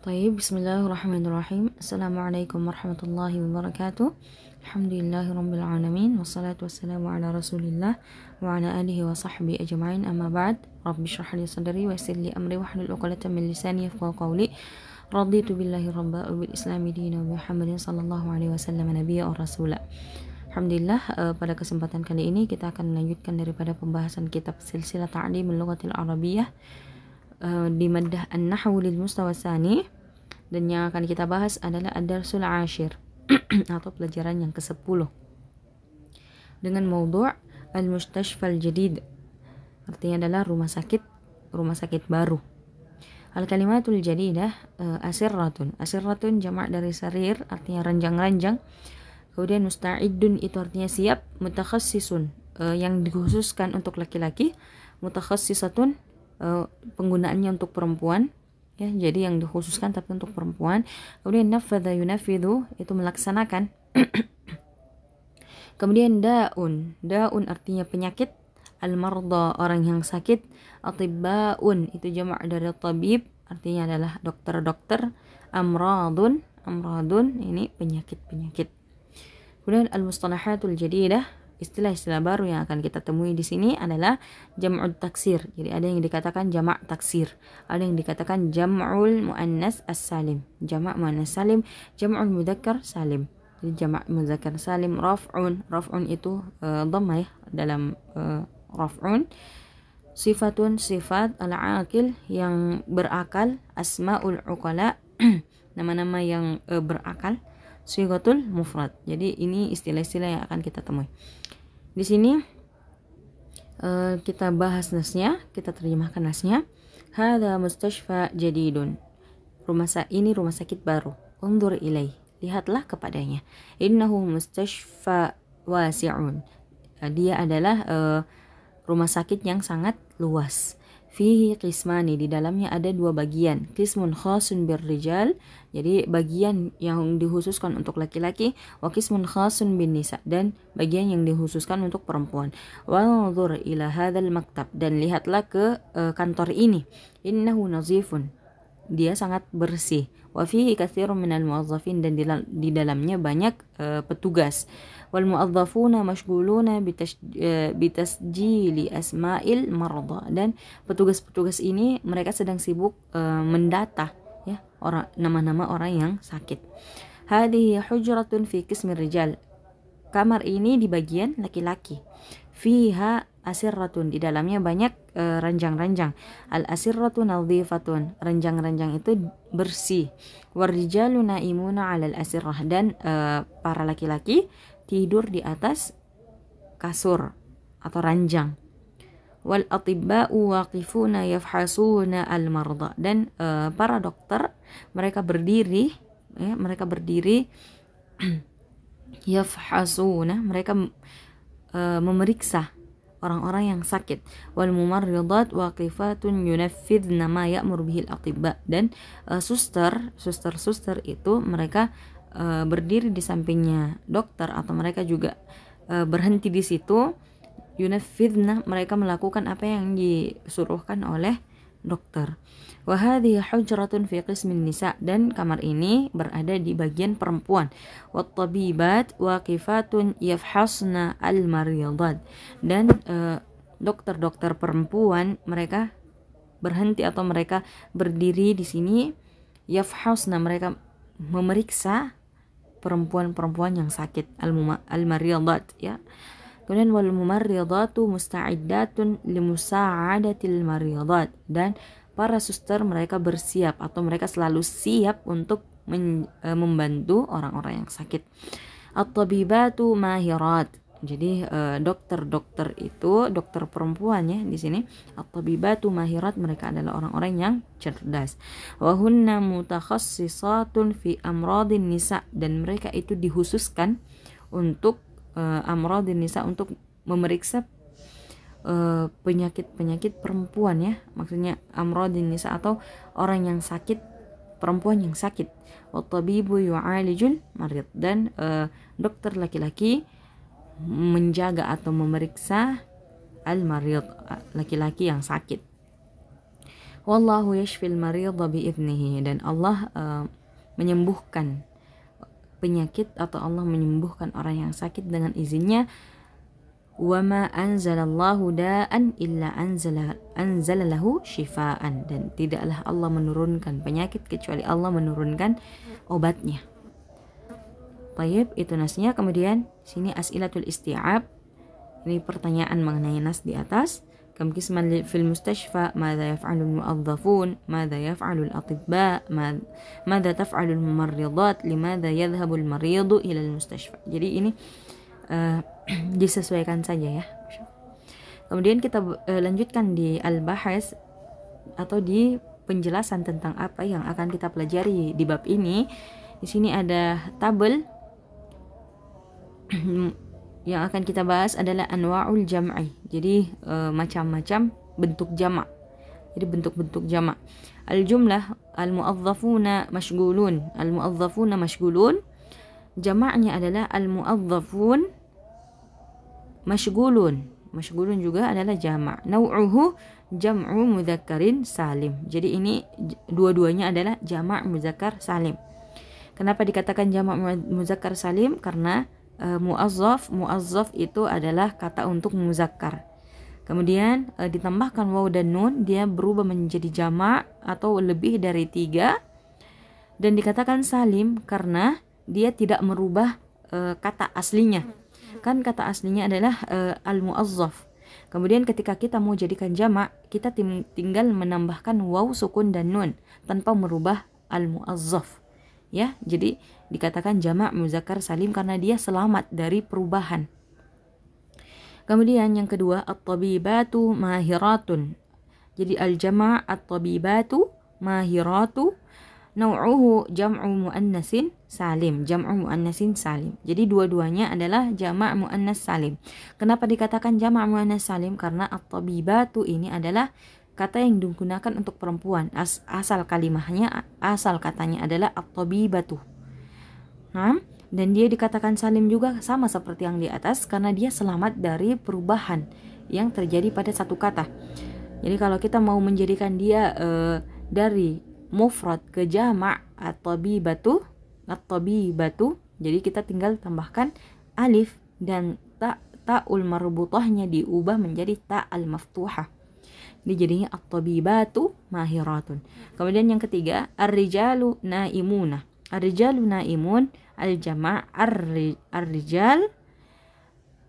طيب بسم الله الرحمن الرحيم. السلام عليكم ورحمة الله وبركاته. الحمد لله رب العالمين والصلاة والسلام على رسول الله وعلى آله وصحبه أجمعين. أما بعد، رب اشرح لي صدري ويسر لي أمري واحلل عقدة من لساني يفقهوا قولي. رضيت بالله ربا وبالإسلام دينا وبمحمد صلى الله عليه وسلم نبيا ورسولا. Alhamdulillah, pada kesempatan kali ini kita akan melanjutkan daripada pembahasan kitab Silsilah Ta'limul Lughatil Arabiyyah di maddah An-Nahwu lil Mustawa Tsani, dan yang akan kita bahas adalah Ad-Darsul Ashir atau pelajaran yang ke-10 dengan maudhu' Al-Mustashfa Al-Jadid, artinya adalah rumah sakit baru. Al-kalimatul jadidah asirratun. Asirratun jamak dari sarir, artinya ranjang-ranjang. Kemudian musta'iddun itu artinya siap. Mutakhassisun yang dikhususkan untuk laki-laki. Mutakhassisatun penggunaannya untuk perempuan, ya, jadi yang dikhususkan tapi untuk perempuan. Kemudian nafadha yunafidhu itu melaksanakan. Kemudian daun artinya penyakit. Al-marda orang yang sakit. Atibbaun itu jamak dari tabib, artinya adalah dokter-dokter. Amradun ini penyakit-penyakit. Kemudian al-mustalahatul jadidah, istilah-istilah baru yang akan kita temui di sini adalah jam'ul taksir. Jadi ada yang dikatakan jamak taksir, ada yang dikatakan jam'ul muannas as-salim, jamak muannas salim, jam'ul mudzakkar salim. Jadi jamak mudzakkar salim raf'un itu dhammah ya dalam raf'un. Sifatun sifat al-aqil yang berakal, asmaul uqala nama-nama yang berakal. Sighatul mufrad. Jadi ini istilah-istilah yang akan kita temui. Di sini kita bahas nasnya, kita terjemahkan nasnya. Hadza mustashfa jadidun. Rumah sakit baru. Undur ilaih. Lihatlah kepadanya. Innahu mustashfa wasi'un. Dia adalah rumah sakit yang sangat luas. Fihi qismani, di dalamnya ada dua bagian. Qismun khasun birrijal, jadi bagian yang dikhususkan untuk laki-laki. Wa qismun khasun bin nisa, dan bagian yang dikhususkan untuk perempuan. Wanzur ila hadzal maktab, dan lihatlah ke kantor ini. Innahu nazifun, dia sangat bersih. Wa fihi katsirun minal muwazzafin, dan di dalamnya banyak petugas. Wal muwazzafuna mashghuluna bitasjili asma'il marda, dan petugas-petugas ini mereka sedang sibuk mendata ya nama-nama orang yang sakit. Hadhihi hujratun fi qismir rijal, kamar ini di bagian laki-laki. Fiha asirratun, di dalamnya banyak ranjang-ranjang. Al asirratu nadhifatun, ranjang-ranjang itu bersih. Warrijalu naimuna 'alal asirrah, dan para laki-laki tidur di atas kasur atau ranjang. Wal atibba'u waqifuna yafhasuna al marda, dan para dokter mereka berdiri yafhasuna, mereka memeriksa orang-orang yang sakit. Wal mumarridat waqifatun yunaffidna ma ya'mur bihil atibba, dan suster itu mereka berdiri di sampingnya dokter, atau mereka juga berhenti di situ. Yunaffidna, mereka melakukan apa yang disuruhkan oleh dokter. Wa hadhihi hujratun fi qismin nisa, dan kamar ini berada di bagian perempuan. Wat tabibat waqifatun yafhasna al maridat, dan dokter-dokter perempuan mereka berhenti atau mereka berdiri di sini. Yafhasna, mereka memeriksa perempuan-perempuan yang sakit, al-maridat ya. Kemudian wal mumarridatu musta'iddatun limusa'adatil maridat, dan para suster mereka bersiap atau mereka selalu siap untuk membantu orang-orang yang sakit. At-tabibatu mahirat, jadi dokter-dokter itu dokter perempuan ya di sini. At-tabibatu mahirat, mereka adalah orang-orang yang cerdas. Wa hunna mutakhassisatun fi amradin nisa, dan mereka itu dikhususkan untuk amradin nisa, untuk memeriksa penyakit-penyakit perempuan ya. Maksudnya amradin nisa atau orang yang sakit, perempuan yang sakit. Wa tabibu yu'alijul marid, dan dokter laki-laki menjaga atau memeriksa al-marid, laki-laki yang sakit. Wallahu yashfil maridha bi'idnihi, dan Allah menyembuhkan penyakit atau Allah menyembuhkan orang yang sakit dengan izinnya. Wa ma anzalallahu da'an illa anzalalahu shifaan, dan tidaklah Allah menurunkan penyakit kecuali Allah menurunkan obatnya. Tayyib, itu nasnya. Kemudian sini as'ilatul isti'ab. Ini pertanyaan mengenai nas di atas. Kam qisman fil mustashfa, madza yaf'alul mu'adhdhafun, madza yaf'alul atibba, madza taf'alul mumarridat, limadza yadhhabul maridu ila al mustashfa. Jadi ini disesuaikan saja ya. Kemudian kita lanjutkan di al-bahas atau di penjelasan tentang apa yang akan kita pelajari di bab ini. Di sini ada tabel yang akan kita bahas adalah anwa'ul jam'i. Jadi macam-macam bentuk jamak. Jadi bentuk-bentuk jamak. Al-jumlah al-mu'adzafuna mashghulun. Al-mu'adzafuna mashghulun. Jamaknya adalah al-mu'adzafun mashghulun. Mashghulun juga adalah jamak. Nau'uhu jam'u mudzakkarin salim. Jadi ini dua-duanya adalah jamak muzakkar salim. Kenapa dikatakan jamak muzakkar salim? Karena muazzaf itu adalah kata untuk muzakkar. Kemudian ditambahkan waw dan nun, dia berubah menjadi jamak atau lebih dari 3. Dan dikatakan salim karena dia tidak merubah kata aslinya. Kan kata aslinya adalah al-muazzaf. Kemudian ketika kita mau jadikan jamak, kita tinggal menambahkan waw, sukun dan nun tanpa merubah al-muazzaf. Ya, jadi dikatakan jamak muzakkar salim karena dia selamat dari perubahan. Kemudian yang kedua, at-tabibatu mahiratun. Jadi al-jama' at-tabibatu mahiratu, nau'uhu jam'u muannasin salim. Jam'u muannasin salim. Jadi dua-duanya adalah jamak muannas salim. Kenapa dikatakan jamak muannas salim? Karena at-tabibatu ini adalah kata yang digunakan untuk perempuan. Asal kalimahnya, asal katanya adalah at-tabibatu. Nah, dan dia dikatakan salim juga sama seperti yang di atas karena dia selamat dari perubahan yang terjadi pada satu kata. Jadi kalau kita mau menjadikan dia dari mufrad ke jamak at-tabibatu, jadi kita tinggal tambahkan alif dan ta'ul marbutahnya diubah menjadi ta'al maftuhah. Ini jadinya at-tabibatu mahiratun. Kemudian yang ketiga, ar-rijalu naimuna. Ar-rijalu naimun, al-jama' ar-rijal,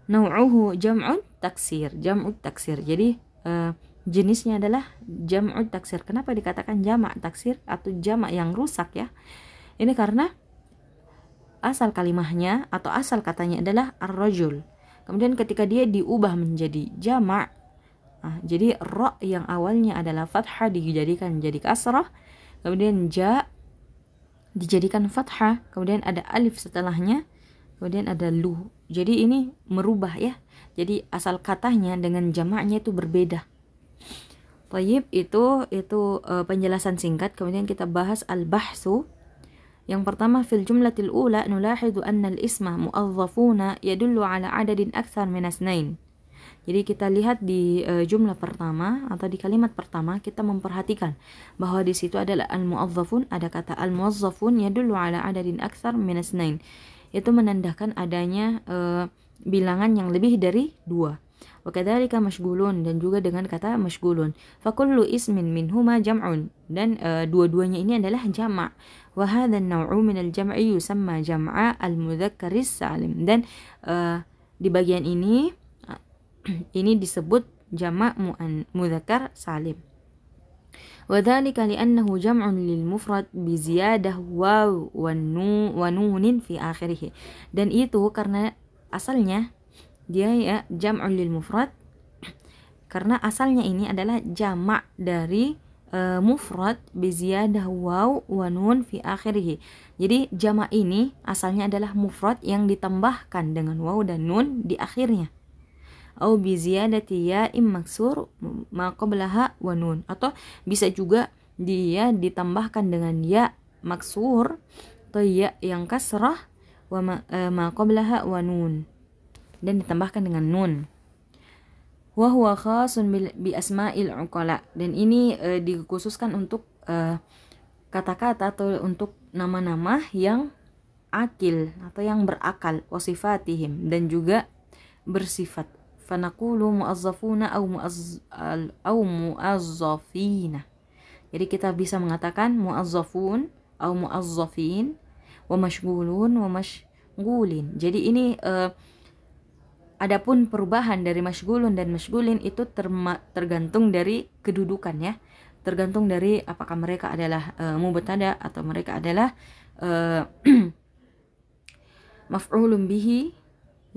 nau'uhu jam'un taksir. Jam'ut taksir. Jadi jenisnya adalah jam'ut taksir. Kenapa dikatakan jamak taksir atau jamak yang rusak ya? Ini karena asal kalimahnya atau asal katanya adalah ar-rajul. Kemudian ketika dia diubah menjadi jamak, jadi ra yang awalnya adalah fathah dijadikan jadi kasrah, kemudian ja dijadikan fathah, kemudian ada alif setelahnya, kemudian ada lu. Jadi ini merubah ya. Jadi asal katanya dengan jamaknya itu berbeda. Tayyib, itu penjelasan singkat. Kemudian kita bahas al-bahsu. Yang pertama, fil jumlatil ula nulahidu anna al-isma mu'adzafuna yadullu ala adadin akthar min asnain. Jadi kita lihat di jumlah pertama atau di kalimat pertama, kita memperhatikan bahwa di situ adalah al-mu'adzafun, ada kata al-mu'adzafun yadullu ala adadin akthar min asnain. Itu menandakan adanya bilangan yang lebih dari 2. Wa kadzalika mashghulun, dan juga dengan kata mashghulun. Fa kullu ismin minhuma jam'un, dan dua-duanya ini adalah jamak. Wa hadha an-naw'u min al-jam'i yusamma jam'a al-mudzakkaris salim. Dan di bagian ini disebut jamak mudzakkar salim. Wa dzalika li'annahu jam'un lil mufrad bi ziyadah waw wa nunin fi akhirih. Dan itu karena asalnya dia ya jam'un lil mufrad, karena asalnya ini adalah jamak dari mufrad bi ziyadah waw wa nun fi akhirih. Jadi jamak ini asalnya adalah mufrad yang ditambahkan dengan waw dan nun di akhirnya. Au bi ziyadati ya'im maksur ma qablaha wa nun, atau bisa juga dia ditambahkan dengan ya maksur atau ya yang kasrah wa ma qablaha wa nun, dan ditambahkan dengan nun. wa huwa khasun bi asma'il uqala, dan ini dikhususkan untuk kata-kata atau untuk nama-nama yang akil atau yang berakal, wasifatihim, dan juga bersifat. Fanaqulu muazzafuna au muazzafina. Jadi kita bisa mengatakan muazzafun au muazzafin, wa mashghulun wa mashghulin. Jadi ini adapun perubahan dari mashghulun dan mashghulin itu tergantung dari kedudukan ya. Tergantung dari apakah mereka adalah mubtada atau mereka adalah maf'ulun bihi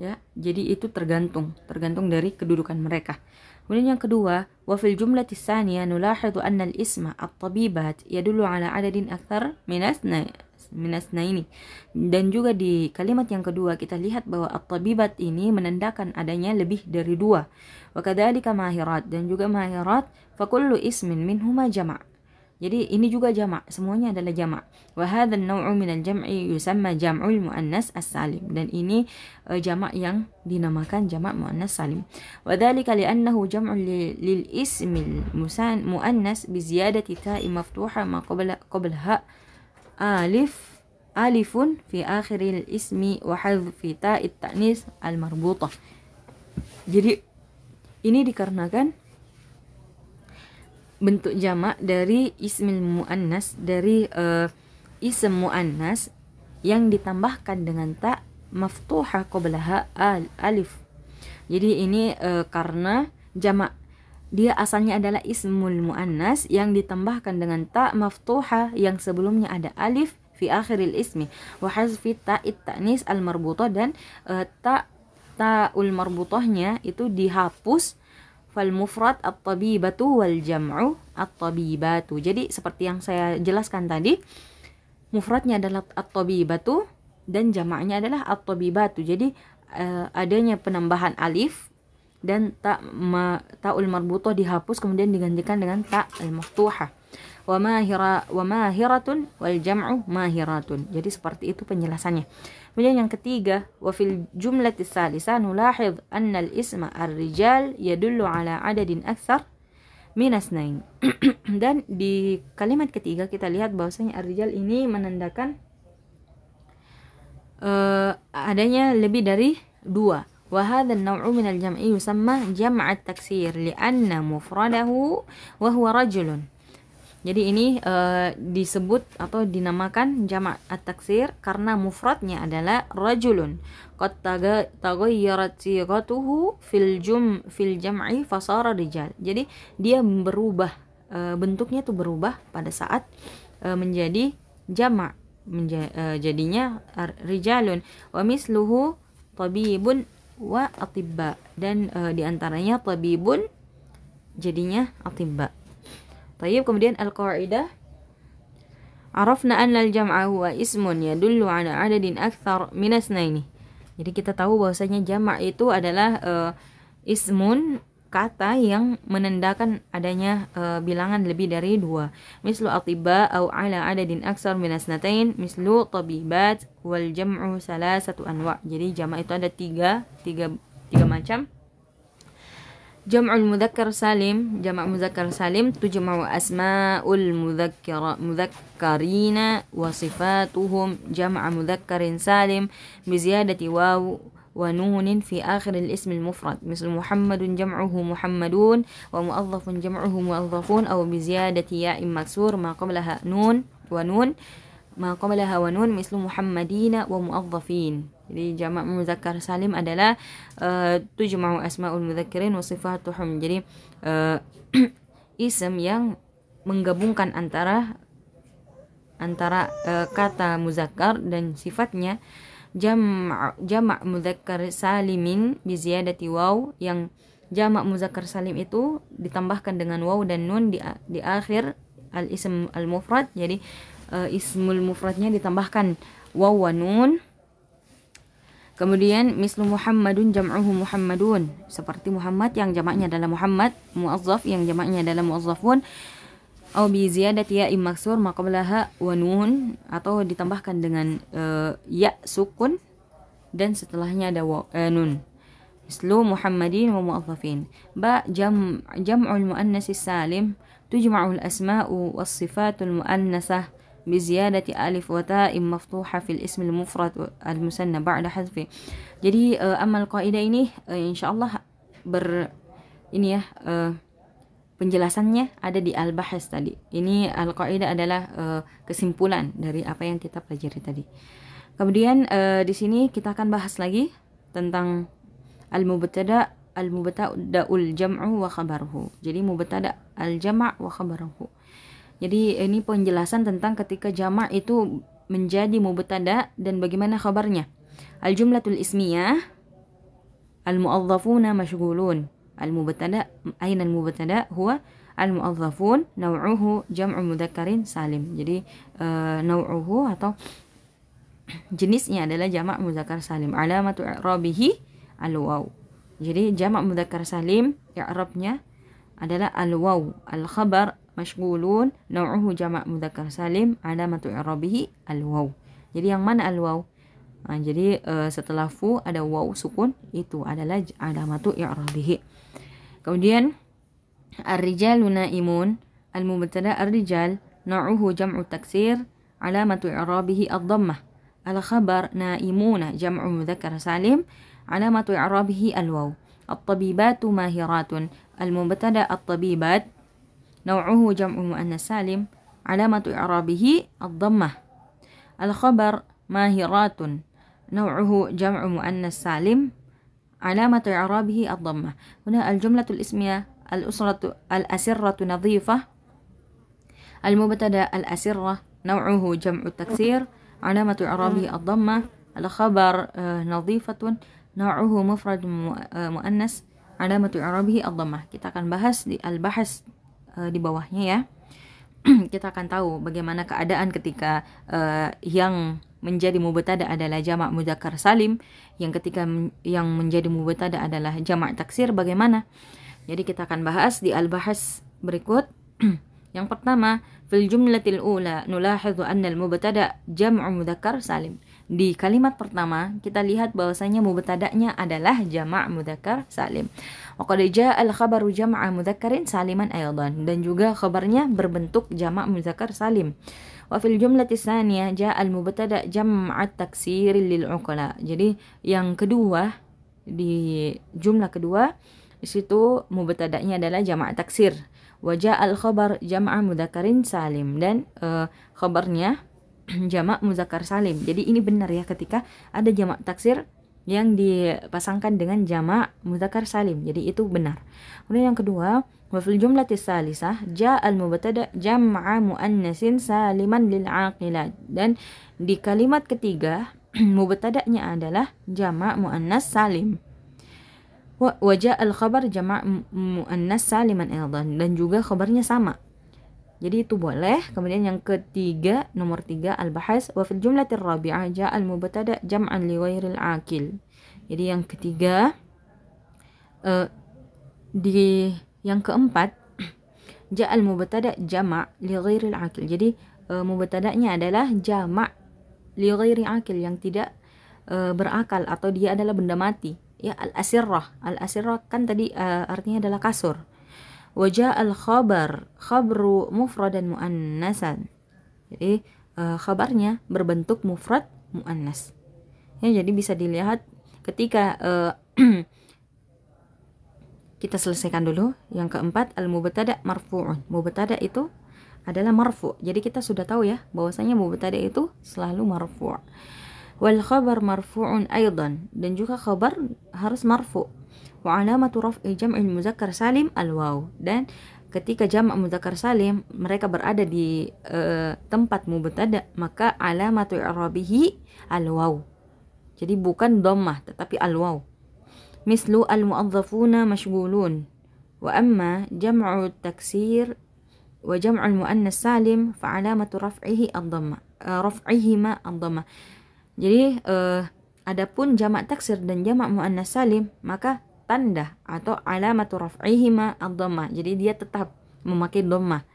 ya. Jadi itu tergantung dari kedudukan mereka. Kemudian yang kedua, wa fil jumlati tsaniyah nulahidhu anna al-isma at-tabibat yadullu ala adadin akthar min asnaini. Dan juga di kalimat yang kedua kita lihat bahwa at-tabibat ini menandakan adanya lebih dari dua. Wa kadzalika mahirat, dan juga mahirat fa kullu ismin minhuma jama'. Jadi ini juga jamak, semuanya adalah jamak. Wa hadzal naw'u minal jam'i yusamma jam'ul muannas as-salim, dan ini jamak yang dinamakan jamak muannas salim. Wa dzalika li'annahu jam'un lil ismil muannas bi ziyadati ta'i maftuha ma qablaha alifun fi akhiril ismi wa hadfi ta'it ta'nis al-marbutah. Jadi ini dikarenakan bentuk jamak dari ismil muannas, dari ism muannas yang ditambahkan dengan ta maftuha qablaha alif. Jadi ini karena jamak dia asalnya adalah ismul muannas yang ditambahkan dengan ta maftuha yang sebelumnya ada alif fi akhiril ismi wa hazfi ta'it ta'nis al marbutah, dan ta'ul marbutahnya itu dihapus. Fal mufrad at-tabibatu wal jam'u at-tabibatu. Jadi seperti yang saya jelaskan tadi, mufradnya adalah at-tabibatu dan jamaknya adalah at-tabibatu. Jadi adanya penambahan alif dan ta'ul marbutah dihapus kemudian digantikan dengan ta al-maftuhah. Wa mahiratun wal jam'u mahiratun. Jadi seperti itu penjelasannya. Kemudian yang ketiga, wa fil jumlati tsalitsah nulahidh anna al-isma ar-rijal yadullu ala adadin aktsar min asnain. Dan di kalimat ketiga kita lihat bahwasanya ar-rijal ini menandakan adanya lebih dari dua. Wa hadha an-naw'u min al-jam'i yusamma jam' at-taksir li'anna mufradahu wa huwa rajulun. Jadi ini disebut atau dinamakan jamak at-taksir karena mufradnya adalah rajulun. Qad taghayyarat sighatuhu fil jam'i fasara rijal. Jadi dia berubah, bentuknya itu berubah pada saat menjadi jamak, jadinya rijalun. Wa misluhu tabibun wa atibba, dan diantaranya tabibun jadinya atibba. Tayyib, kemudian al-qaidah arafna anna al-jam'a huwa ismun yadullu ala adadin akthar min asnaini. Jadi kita tahu bahwasanya jamak itu adalah ismun, kata yang menandakan adanya bilangan lebih dari dua. Mislu atibba au ala adadin akthar min asnatain, mislu tabibat wal jam'u salasatu anwa'. Jadi jamak itu ada tiga macam. Jam'ul mudzakkar salim, jamak mudzakkar salim tujma'u asma'ul mudzakkarina wa sifatuhum jam'a mudzakkarin salim bi ziyadati waw wa nunin fi akhir al-ism al-mufrad, misal Muhammadun jam'uhu Muhammadun wa mu'adhafun jam'uhu mu'adhafun, aw bi ziyadati ya'in maksur ma qablaha nun wa nun ma qablaha wa nun, misal Muhammadina wa mu'adhafin. Jadi jamak mudzakkar salim adalah tujma'u asma'ul mudzakkirin wa sifatuhum. Jadi ism yang menggabungkan antara kata muzakkar dan sifatnya. Jamak mudzakkar salimin bi ziyadati waw, yang jamak muzakkar salim itu ditambahkan dengan waw dan nun di akhir al-ism al-mufrad. Jadi ismul mufradnya ditambahkan waw wa nun. Kemudian mislu Muhammadun jam'uhu Muhammadun, seperti Muhammad yang jamaknya adalah Muhammad, muazzaf yang jamaknya adalah muazzafun, au bi ziyadati ya maksur ma qablaha wa nun, atau ditambahkan dengan ya sukun dan setelahnya ada nun. mislu Muhammadin wa mu'adzafin. Ba jam'ul muannas salim tujma'ul asma'u was sifatul muannasah biziyadati alif wa ta'im maftuha fil ismil mufrad al musanna ba'da hazfi. Jadi amal kaidah ini insyaallah penjelasannya ada di al-bahas tadi. Ini al-qaidah adalah kesimpulan dari apa yang kita pelajari tadi. Kemudian di sini kita akan bahas lagi tentang al-mubtada'ul jam'u wa khabaruhu. Jadi mubtada' al-jama' wa khabaruhu. Jadi ini penjelasan tentang ketika jama' itu menjadi mubtada' dan bagaimana khabarnya. Al-jumlatul ismiyah al-mu'adzafuna mashghulun. Al-mubtada' aina al-mubtada' huwa al-mu'adzafun naw'uhu jam'u mudzakkarin salim. Jadi naw'uhu atau jenisnya adalah jama' mudzakkar salim. Alamatu i'rabihi al-waw. Jadi jama' mudzakkar salim i'rabnya adalah al-waw. Al-khabar mashghulun naw'uhu jama' mudzakkar salim alamatu i'rabihi al-waw. Jadi yang mana al-waw? Jadi setelah fu ada waw sukun, itu adalah alamatu i'rabihi. Kemudian ar-rijalu naimun al-mubtada' ar-rijal naw'uhu jam'u taksir alamatu i'rabihi ad-dhammah. Al-khabar naimuna jam'u mudzakkar salim alamatu i'rabihi al-waw. At-tabibatu mahiratun al-mubtada' at-tabibat naw'uhu jam'u muannas salim alamatu i'rabihi ad-dhammah. Al-khabar mahiratun naw'uhu jam'u muannas salim alamatu i'rabihi ad-dhammah. Huna al-jumlatul ismiyah al-usratu al-asirratu nadhifah al-mubtada' al-asirrah naw'uhu jam'u taksir alamatu i'rabihi ad-dhammah. Al-khabar nadhifatun naw'uhu mufrad muannas alamatu i'rabihi ad-dhammah. Kita akan bahas di al-bahas di bawahnya ya. Kita akan tahu bagaimana keadaan ketika yang menjadi mubtada adalah jamak mudzakkar salim, yang ketika yang menjadi mubtada adalah jamak taksir bagaimana. Jadi kita akan bahas di al-bahas berikut. Yang pertama, fil jumlatil ula nulahizu anna al-mubtada jam'u mudzakkar salim. Di kalimat pertama kita lihat bahwasanya mubtada'nya adalah jamak mudzakkar salim. Wa qad jaa al-khabaru jam'a mudzakkarin saliman aydan, dan juga khabarnya berbentuk jamak mudzakkar salim. Wa fil jumlati tsaniyah jaa al-mubtada' jam'a taksir lil uqala. Jadi yang kedua, di jumlah kedua di situ mubtada'nya adalah jamak taksir. Wa jaa al-khabar jam'a mudzakkarin salim, dan khabarnya jamak muzakkar salim. Jadi ini benar ya, ketika ada jamak taksir yang dipasangkan dengan jamak muzakkar salim. Jadi itu benar. Kemudian yang kedua, wa fil jumlati tsalisah jaa al mubtada jam'a muannasin saliman lil aqilat. Dan di kalimat ketiga mubtada'nya adalah jamak muannas salim. Wa jaa al khabar jamak muannas saliman aidan, dan juga khabarnya sama. Jadi itu boleh. Kemudian yang ketiga, nomor 3 al-bahas wa fil jumlatir rabi'ah jaa al-mubtada jam'an li ghairil aqil. Jadi yang ketiga, di yang keempat jaa al-mubtada jama' li ghairil aqil. Jadi mubtada'nya adalah jama' li ghairi aqil, yang tidak berakal atau dia adalah benda mati. Ya, al-asirrah. Al-asirrah kan tadi artinya adalah kasur. Wajah al-khabar khabru mufradan muannasan. Jadi khabarnya berbentuk mufrad muannas. Ya, jadi bisa dilihat ketika kita selesaikan dulu yang keempat, al-mubtada marfu'un. Mubtada itu adalah marfu'. Jadi kita sudah tahu ya bahwasanya mubtada itu selalu marfu'. Wal khabar marfu'un aidan, dan juga khabar harus marfu'. Wa alamatu raf'i jam'il muzakkar salim al-waw, dan ketika jamak muzakkar salim mereka berada di tempat mubtada, maka alamatu i'rabihi al-waw. Jadi bukan dhammah tetapi al-waw. Mislu al-mu'adzafuna mashghulun. Wa amma jam'u taksir wa jam'ul muannas salim fa alamatu raf'ihi ad-dhammah. Raf'ihima ad-dhammah. Jadi adapun jamak taksir dan jamak muannas salim, maka tanda atau alamatu raf'ihima ad-dhammah. Jadi dia tetap memakai dhammah.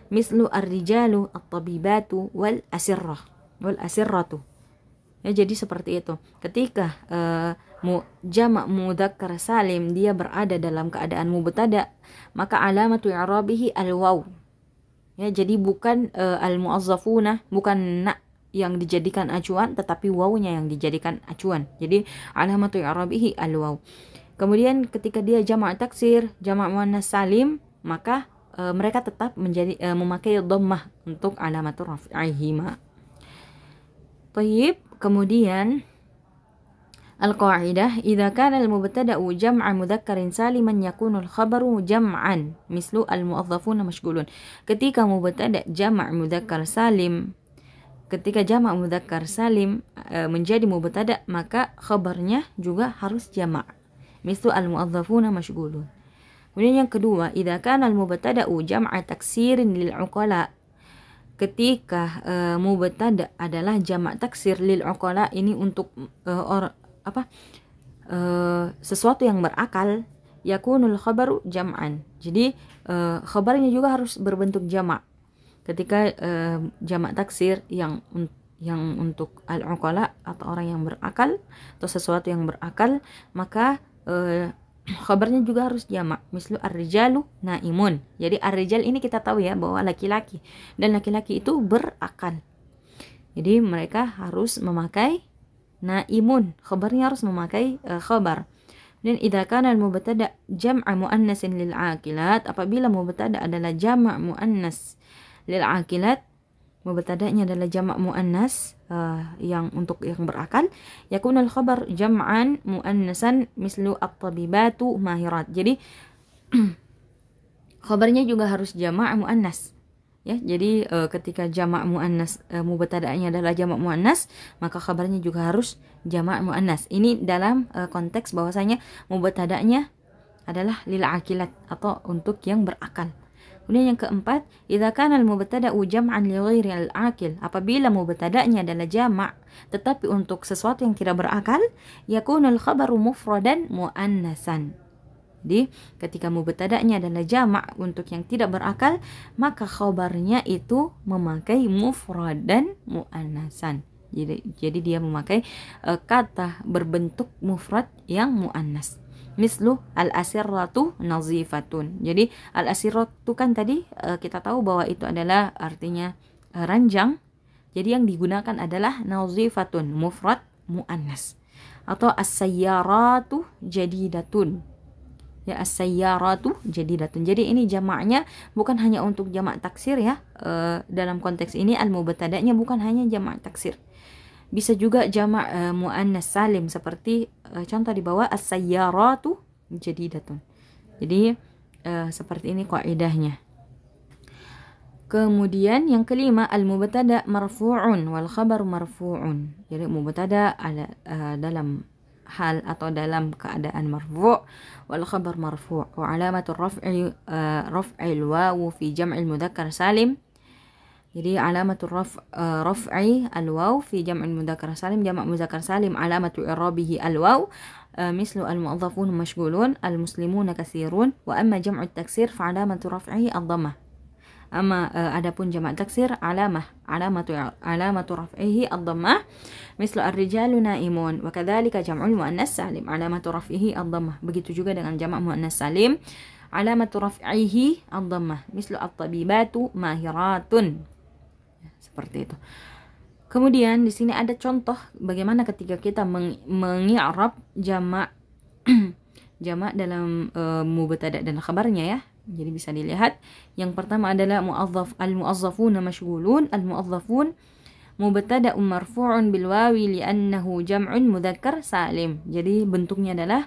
Mislu ar-rijalu at-tabibatu wal asirrah wal asirratu. Ya, jadi seperti itu. Ketika jamak mudzakkar salim dia berada dalam keadaan mubtada, maka alamatu i'rabihi al-waw. Ya, jadi bukan al-mu'azzafuna, bukan na yang dijadikan acuan, tetapi wawnya yang dijadikan acuan. Jadi alamatu i'rabihi al-waw. Kemudian ketika dia jamak taksir, jamak muannas salim, maka mereka tetap menjadi memakai dhammah untuk alamatul raf'ihima. Tayyib, kemudian al-qa'idah idza kana al-mubtada'u jam'a mudzakkarin saliman yakunu al-khabaru jam'an mislu al-mu'azzafuna mashghulun. Ketika mubtada' jama' mudzakkar salim, ketika jama' mudzakkar salim menjadi mubtada', maka khabarnya juga harus jama', mislu al-mu'azzafuna mashghulun. Kemudian yang kedua, idza kana al-mubtada'u jam'a taksirin lil 'uqala. Ketika mubtada' adalah jamak taksir lil 'uqala, ini untuk sesuatu yang berakal, yakunul khabaru jam'an. Jadi khabarnya juga harus berbentuk jamak. Ketika jamak taksir yang untuk al-'uqala atau orang yang berakal atau sesuatu yang berakal, maka khabarnya juga harus jamak, mislu ar-rijalu naimun. Jadi ar-rijal ini kita tahu ya bahwa laki-laki, dan laki-laki itu berakal. Jadi mereka harus memakai naimun, khabarnya harus memakai khabar. Dan idza kana al-mubtada' jam'a muannasin lil 'aqilat, apabila mubtada' adalah jamak muannas lil 'aqilat, mubtada'nya adalah jamak muannas yang untuk yang berakal, yakunul khabar jam'an muannasan mislu at-tabibatu mahirat. Jadi khabarnya juga harus jamak muannas. Ya, jadi ketika jamak muannas mubtada'nya adalah jamak muannas, maka khabarnya juga harus jamak muannas. Ini dalam konteks bahwasanya mubtada'nya adalah lil aqilat atau untuk yang berakal. Kemudian yang keempat, idza kana al-mubtada'u jam'an li ghairi al-aqil, apabila mubtada'nya adalah jamak tetapi untuk sesuatu yang tidak berakal, yakunul khabaru mufradan muannasan. Jadi ketika mubtada'nya adalah jamak untuk yang tidak berakal, maka khabarnya itu memakai mufradan muannasan. Jadi dia memakai kata berbentuk mufrad yang muannas. Mislu al-asirratu nazifatun. Jadi al-asirratu kan tadi kita tahu bahwa itu adalah artinya ranjang. Jadi yang digunakan adalah nazifatun, mufrad muannas. Atau as-sayyaratu jadidatun. Ya, as-sayyaratu jadidatun. Jadi ini jamaknya bukan hanya untuk jamak taksir ya. Dalam konteks ini al-mubtada'nya bukan hanya jamak taksir. Bisa juga jamak muannas salim seperti contoh di bawah as-sayyaratu jadidatun. Jadi seperti ini kaidahnya. Kemudian yang kelima, al-mubtada' marfu'un wal khabar marfu'un. Jadi mubtada' ada dalam hal atau dalam keadaan marfu' wal khabar marfu', wa alamatul raf'il wawu fi jam'il mudzakkar salim. Jadi alamatul raf'i al-waw fi jam'il mudzakkar salim, jamak mudzakkar salim alamatu i'rabihi al-waw mislu al-mu'adhdhafun mashghulun, al-muslimuna katsirun, wa amma jam'u taksir fa alamatu raf'ihi ad-dhammah. Amma adapun jamak taksir alamatu raf'ihi ad-dhammah mislu ar-rijalu naimun, wa kadzalika jam'ul muannas salim alamatu raf'ihi ad-dhammah. Begitu juga dengan jamak muannas salim alamatu raf'ihi ad-dhammah mislu at-tabibatu mahiratun. Seperti itu. Kemudian di sini ada contoh bagaimana ketika kita mengi'rab jamak jamak dalam mubtada' dan khabarnya ya. Jadi bisa dilihat yang pertama adalah al-mu'azzafuna mashghulun. Al-mu'azzafun mubtada'un marfu'un bil wawi li'annahu jam'un mudzakkar salim. Jadi bentuknya adalah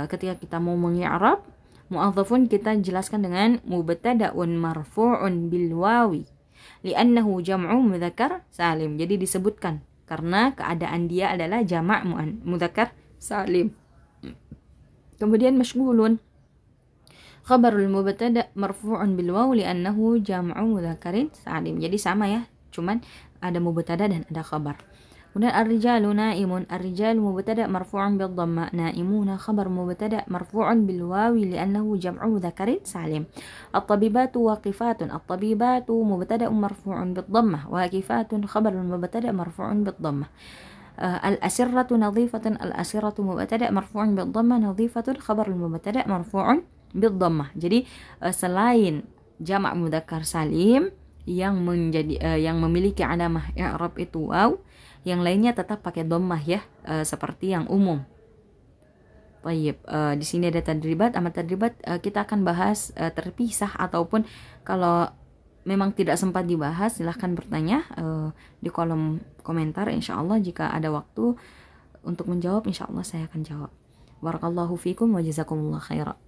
ketika kita mau mengi'rab mu'azzafun kita jelaskan dengan mubtada'un marfu'un bil wawi li'annahu jam'u mudzakkar salim. Jadi disebutkan karena keadaan dia adalah jamak mudzakkar salim. Kemudian mashghulun khabarul mubtada' marfu'un bil waw li'annahu jam'u mudzakkarin salim. Jadi sama ya, cuman ada mubtada' dan ada khabar. Kemudian ar-rijalu naimun, ar-rijalu mubtada' marfu'un bil dhamma, naimuna khabar mubtada' marfu'un bil wawi li'annahu jam'u mudzakkarin salim. At-tabibatu waqifatun, at-tabibatu mubtada'un marfu'un bil dhammah, waqifatun khabarul mubtada' marfu'un bil dhammah. al-asirratu nadhifatun, al-asirratu mubtada' marfu'un bid-dhammah, nadhifatun khabarul mubtada' marfu'un bid-dhammah. Jadi selain jamak mudzakkar salim yang yang memiliki alamah i'rab itu waw, yang lainnya tetap pakai dhammah ya, seperti yang umum. Baik, di sini ada tadribat, amat tadribat kita akan bahas terpisah, ataupun kalau memang tidak sempat dibahas silahkan bertanya di kolom komentar. Insyaallah jika ada waktu untuk menjawab, insyaallah saya akan jawab. Barakallahu fikum wa jazakumullah khairan.